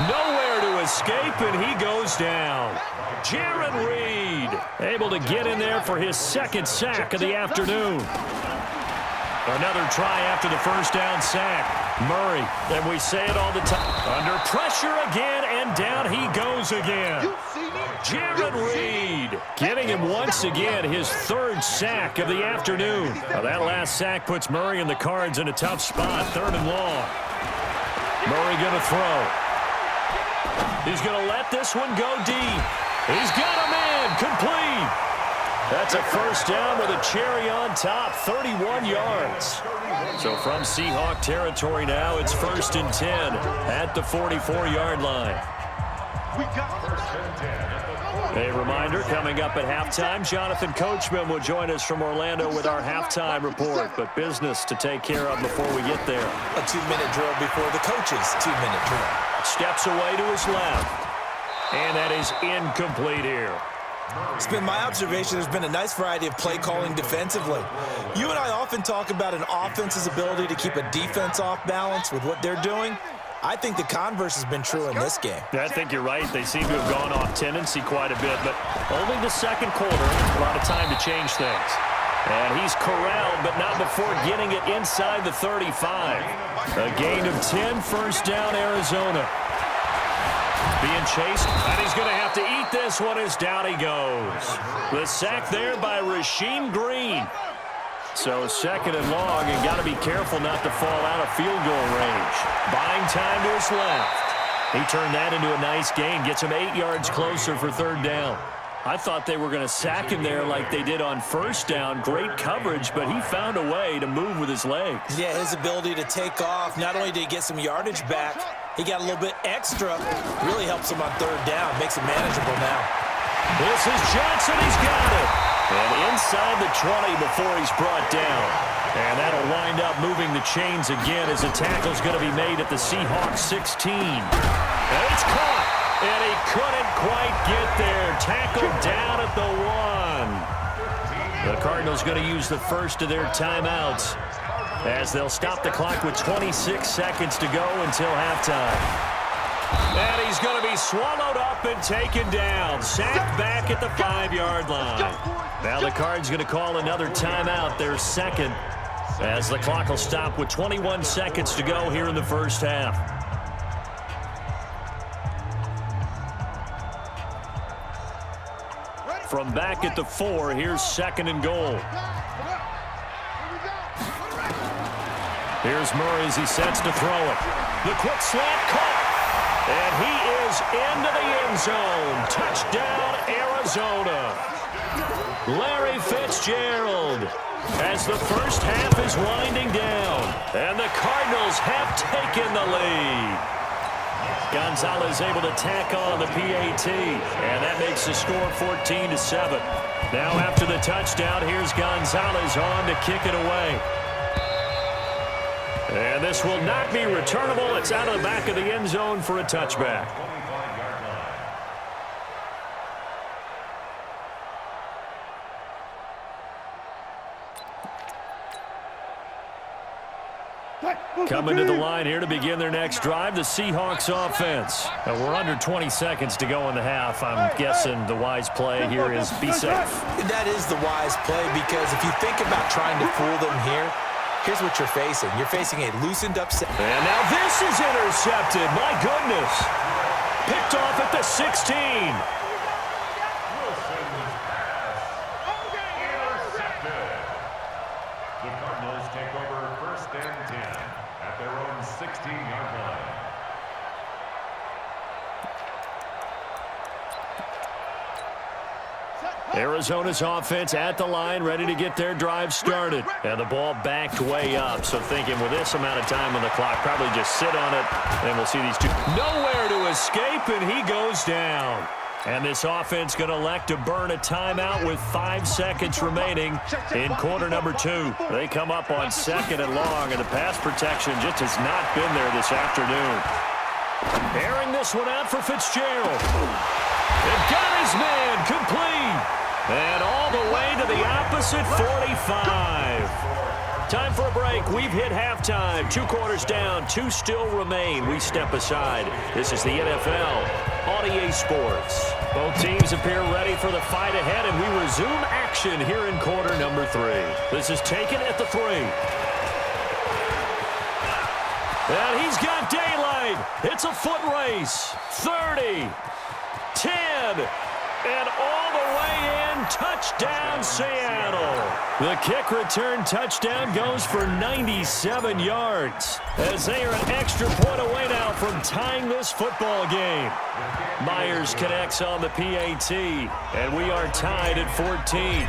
Nowhere to escape, and he goes down. Jaron Reed able to get in there for his second sack of the afternoon. Another try after the first down sack. Murray, and we say it all the time, under pressure again, and down he goes again. Jaron Reed getting him once again his third sack of the afternoon. Now that last sack puts Murray and the Cards in a tough spot, 3rd and long. Murray going to throw. He's going to let this one go deep. He's got him in, complete. That's a first down with a cherry on top, 31 yards. So from Seahawk territory now, it's 1st and 10 at the 44-yard line. A reminder, coming up at halftime, Jonathan Coachman will join us from Orlando with our halftime report, but business to take care of before we get there. A 2-minute drill before the coach's 2-minute drill. Steps away to his left. And that is incomplete here. It's been my observation there's been a nice variety of play calling defensively. You and I often talk about an offense's ability to keep a defense off balance with what they're doing. I think the converse has been true in this game. I think you're right. They seem to have gone off tendency quite a bit, but only the second quarter. A lot of time to change things. And he's corralled, but not before getting it inside the 35. A gain of 10, first down, Arizona. Being chased, and he's going to have to eat this one as down he goes. The sack there by Rasheem Green. So 2nd and long, and got to be careful not to fall out of field goal range. Buying time to his left. He turned that into a nice gain, gets him 8 yards closer for 3rd down. I thought they were going to sack him there like they did on first down. Great coverage, but he found a way to move with his legs. Yeah, his ability to take off, not only did he get some yardage back, he got a little bit extra. Really helps him on 3rd down, makes it manageable now. This is Johnson, he's got it. And inside the 20 before he's brought down. And that'll wind up moving the chains again as the tackle's going to be made at the Seahawks 16. And it's caught. And he couldn't quite get there. Tackled down at the 1. The Cardinals going to use the first of their timeouts as they'll stop the clock with 26 seconds to go until halftime. And he's going to be swallowed up and taken down. Sacked back at the 5-yard line. Now the Cards going to call another timeout, their second, as the clock will stop with 21 seconds to go here in the first half. From back at the 4, here's 2nd and goal. Here's Murray as he sets to throw it. The quick slant caught. And he is into the end zone. Touchdown, Arizona. Larry Fitzgerald as the first half is winding down. And the Cardinals have taken the lead. Gonzalez able to tack on the PAT, and that makes the score 14-7. Now after the touchdown, here's Gonzalez on to kick it away. And this will not be returnable. It's out of the back of the end zone for a touchback. Coming to the line here to begin their next drive, the Seahawks offense. We're under 20 seconds to go in the half. I'm guessing the wise play here is be safe. That is the wise play, because if you think about trying to fool them here, here's what you're facing. You're facing a loosened up set. And now this is intercepted. My goodness. Picked off at the 16. The Cardinals take over 1st and 10 at their own 16-yard line. Arizona's offense at the line, ready to get their drive started. And the ball backed way up. So thinking with this amount of time on the clock, probably just sit on it, and we'll see these two. Nowhere to escape, and he goes down. And this offense going to elect to burn a timeout with 5 seconds remaining in quarter number 2. They come up on 2nd and long, and the pass protection just has not been there this afternoon. Airing this one out for Fitzgerald. They've got his man complete. And all the way to the opposite 45. Time for a break. We've hit halftime. 2 quarters down. 2 still remain. We step aside. This is the NFL on EA Sports. Both teams appear ready for the fight ahead, and we resume action here in quarter number 3. This is taken at the 3. And he's got daylight. It's a foot race. 30, 10, and all the way in. Touchdown, Seattle. The kick return touchdown goes for 97 yards as they are an extra point away now from tying this football game. Myers connects on the PAT, and we are tied at 14.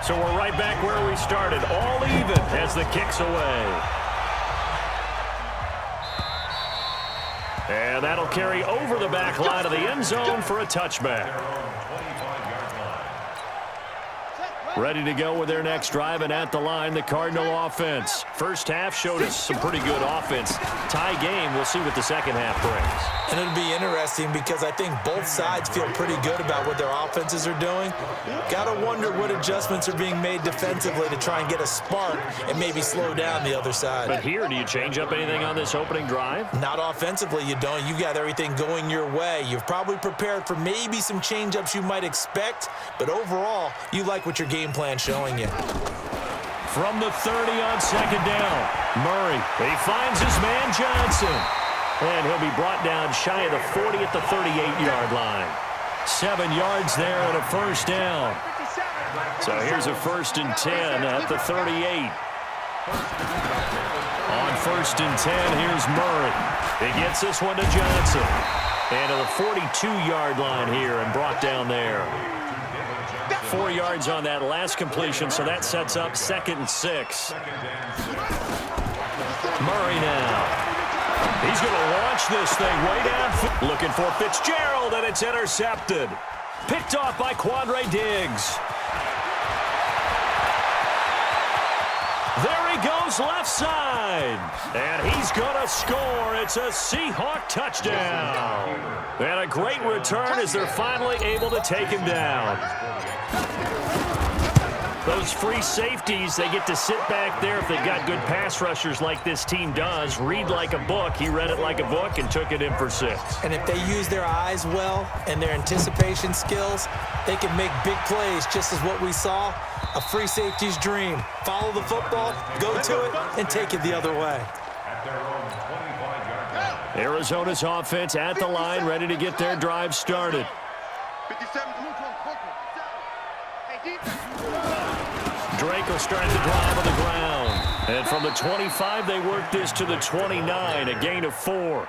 So we're right back where we started, all even as the kick's away. And that'll carry over the back line of the end zone for a touchback. Ready to go with their next drive, and at the line, the Cardinal offense. First half showed us some pretty good offense. Tie game, we'll see what the second half brings. And it'll be interesting because I think both sides feel pretty good about what their offenses are doing. Got to wonder what adjustments are being made defensively to try and get a spark and maybe slow down the other side. But here, do you change up anything on this opening drive? Not offensively, you don't. You've got everything going your way. You've probably prepared for maybe some change-ups you might expect, but overall, you like what your game plan showing you. From the 30 on second down, Murray, he finds his man Johnson. And he'll be brought down shy of the 40 at the 38-yard line. 7 yards there and a first down. So here's a 1st and 10 at the 38. On 1st and 10, here's Murray. He gets this one to Johnson. And to the 42-yard line here and brought down there. 4 yards on that last completion, so that sets up 2nd and 6. Murray now. He's going to launch this thing way down. Looking for Fitzgerald, and it's intercepted. Picked off by Quandre Diggs. There he goes left side. And he's going to score. It's a Seahawk touchdown. And a great return as they're finally able to take him down. Those free safeties, they get to sit back there if they've got good pass rushers like this team does. Read like a book. He read it like a book and took it in for 6. And if they use their eyes well and their anticipation skills, they can make big plays, just as what we saw. A free safety's dream. Follow the football, go to it, and take it the other way. Arizona's offense at the line, ready to get their drive started. Drake will start the drive on the ground. And from the 25, they work this to the 29, a gain of 4.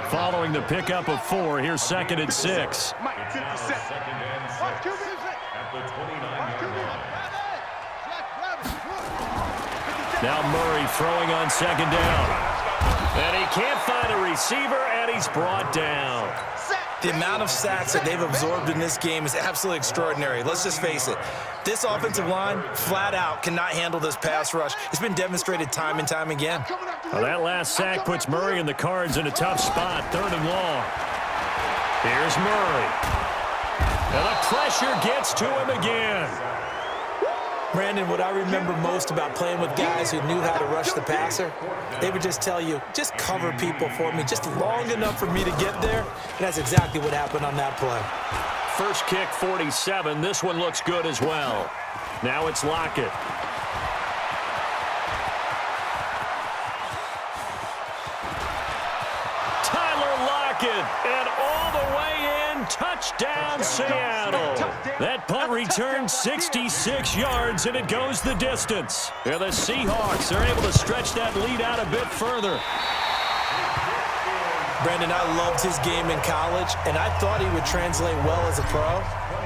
Following the pickup of 4, here's 2nd and 6. Now Murray throwing on 2nd down. And he can't find a receiver, and he's brought down. The amount of sacks that they've absorbed in this game is absolutely extraordinary. Let's just face it. This offensive line, flat out, cannot handle this pass rush. It's been demonstrated time and time again. Well, that last sack puts Murray and the Cards in a tough spot, 3rd and long. Here's Murray. And the pressure gets to him again. Brandon, what I remember most about playing with guys who knew how to rush the passer, they would just tell you, just cover people for me, just long enough for me to get there. And that's exactly what happened on that play. First kick, 47. This one looks good as well. Now it's Lockett. Tyler Lockett, and all the way in, touchdown Seattle. That punt return 66 yards, and it goes the distance. And the Seahawks are able to stretch that lead out a bit further. Brandon, I loved his game in college, and I thought he would translate well as a pro.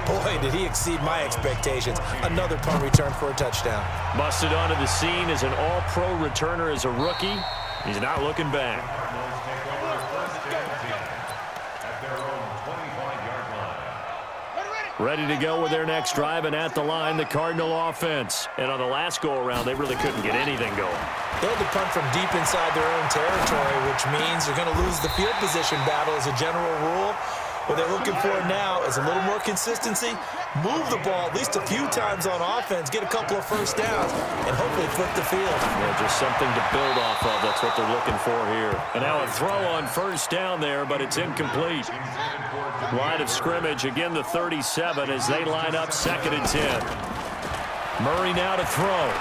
Boy, did he exceed my expectations. Another punt return for a touchdown. Busted onto the scene as an all-pro returner as a rookie. He's not looking back. Ready to go with their next drive, and at the line, the Cardinal offense. And on the last go-around, they really couldn't get anything going. They had to punt from deep inside their own territory, which means you're going to lose the field position battle as a general rule. What they're looking for now is a little more consistency, move the ball at least a few times on offense, get a couple of first downs, and hopefully flip the field. Yeah, just something to build off of. That's what they're looking for here. And now a throw on first down there, but it's incomplete. Line of scrimmage, again the 37 as they line up 2nd and 10. Murray now to throw.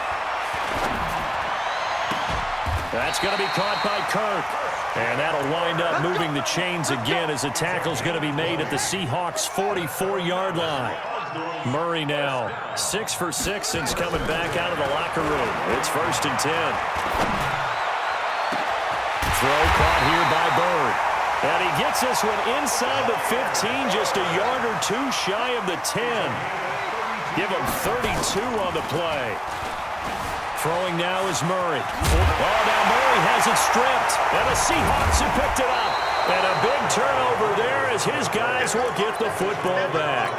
That's going to be caught by Kirk. And that'll wind up moving the chains again as the tackle's going to be made at the Seahawks' 44-yard line. Murray now 6 for 6 since coming back out of the locker room. It's 1st and 10. Throw caught here by Bird. And he gets this one inside the 15, just a yard or two shy of the 10. Give him 32 on the play. Throwing now is Murray. Oh, now Murray has it stripped. And the Seahawks have picked it up. And a big turnover there as his guys will get the football back.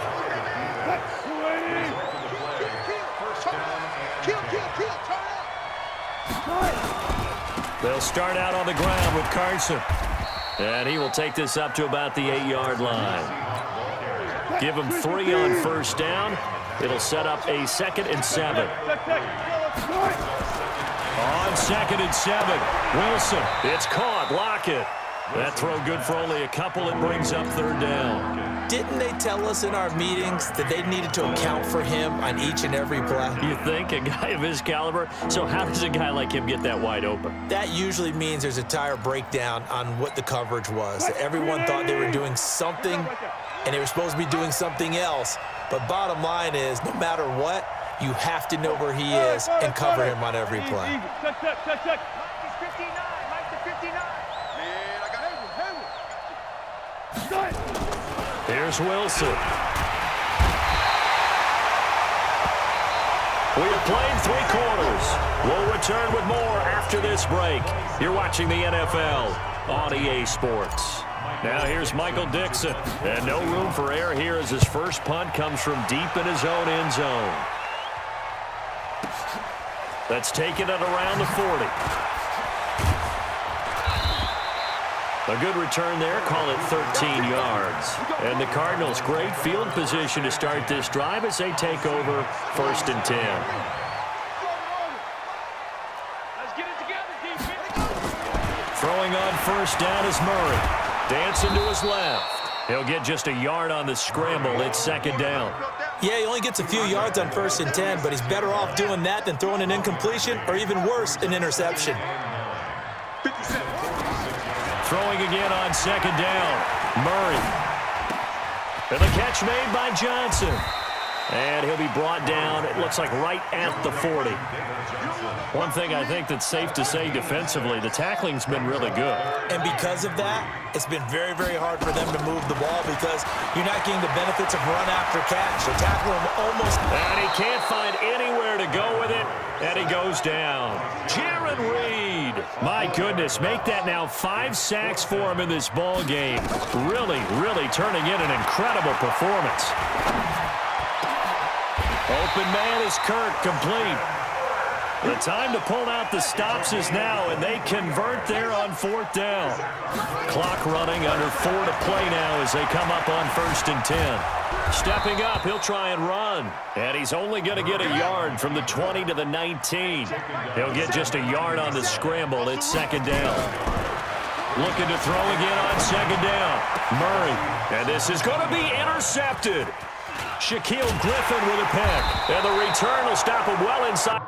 They'll start out on the ground with Carson. And he will take this up to about the 8-yard line. Give him 3 on first down. It'll set up a 2nd and 7. On 2nd and 7, Wilson. It's caught. Lockett. That throw good for only a couple. It brings up 3rd down. Didn't they tell us in our meetings that they needed to account for him on each and every play? You think? A guy of his caliber? So how does a guy like him get that wide open? That usually means there's a tire breakdown on what the coverage was. Everyone thought they were doing something, and they were supposed to be doing something else. But bottom line is, no matter what, you have to know where he is and cover him on every play. Here's Wilson. We have played 3 quarters. We'll return with more after this break. You're watching the NFL on EA Sports. Now here's Michael Dixon. And no room for error here as his first punt comes from deep in his own end zone. That's taken at around the 40. A good return there, call it 13 yards. And the Cardinals, great field position to start this drive as they take over 1st and 10. Throwing on first down is Murray. Dancing to his left. He'll get just a yard on the scramble. It's 2nd down. Yeah, he only gets a few yards on 1st and 10, but he's better off doing that than throwing an incompletion or even worse, an interception. Throwing again on 2nd down. Murray. And the catch made by Johnson. And he'll be brought down, it looks like right at the 40. One thing I think that's safe to say defensively, the tackling's been really good. And because of that, it's been very, very hard for them to move the ball because you're not getting the benefits of run after catch. They tackle him almost. And he can't find anywhere to go with it, and he goes down. Jaron Reed. My goodness, make that now 5 sacks for him in this ball game. Really, really turning in an incredible performance. Open man is Kirk, complete. The time to pull out the stops is now, and they convert there on 4th down. Clock running, under 4 to play now as they come up on 1st and 10. Stepping up, he'll try and run. And he's only going to get a yard from the 20 to the 19. He'll get just a yard on the scramble. It's 2nd down. Looking to throw again on 2nd down. Murray. And this is going to be intercepted. Shaquille Griffin with a pick. And the return will stop him well inside.